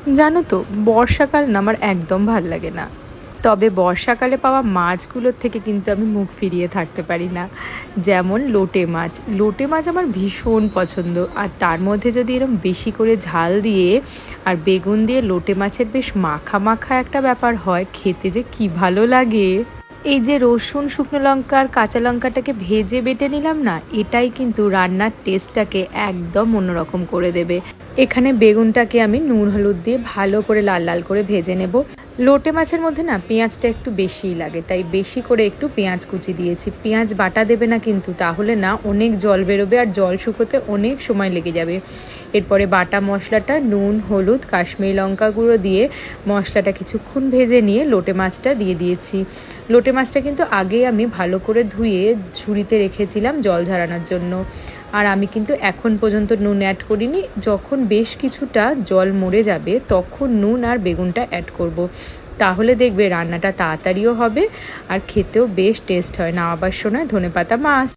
জানো তো, বর্ষাকাল না আমার একদম ভাল লাগে না। তবে বর্ষাকালে পাওয়া মাছগুলোর থেকে কিন্তু আমি মুখ ফিরিয়ে থাকতে পারি না। যেমন লোটে মাছ। লোটে মাছ আমার ভীষণ পছন্দ, আর তার মধ্যে যদি এরকম বেশি করে ঝাল দিয়ে আর বেগুন দিয়ে লোটে মাছের বেশ মাখা মাখা একটা ব্যাপার হয়, খেতে যে কি ভালো লাগে। এই যে রসুন, শুকনো লঙ্কা আর কাঁচা লঙ্কাটাকে ভেজে বেটে নিলাম না, এটাই কিন্তু রান্নার টেস্টটাকে একদম অন্যরকম করে দেবে। এখানে বেগুনটাকে আমি নুন হলুদ দিয়ে ভালো করে লাল লাল করে ভেজে নেব। লোটে মাছের মধ্যে না পেঁয়াজটা একটু বেশিই লাগে, তাই বেশি করে একটু পেঁয়াজ কুচি দিয়েছি। পেঁয়াজ বাটা দেবে না কিন্তু, তাহলে না অনেক জল বেরোবে আর জল শুকোতে অনেক সময় লেগে যাবে। এরপরে বাটা মশলাটা নুন, হলুদ, কাশ্মীরি লঙ্কা গুঁড়ো দিয়ে মশলাটা কিছুক্ষণ ভেজে নিয়ে লোটে মাছটা দিয়ে দিয়েছি। লোটে মাছটা কিন্তু আগেই আমি ভালো করে ধুয়ে ঝুড়িতে রেখেছিলাম জল ঝরানোর জন্য। আর আমি কিন্তু এখন পর্যন্ত নুন অ্যাড করিনি। যখন বেশ কিছুটা জল মরে যাবে তখন নুন আর বেগুনটা অ্যাড করব। তাহলে দেখবে রান্নাটা তাড়াতাড়িও হবে আর খেতেও বেশ টেস্ট হয়। নামাবার সময় ধনেপাতা মাছ।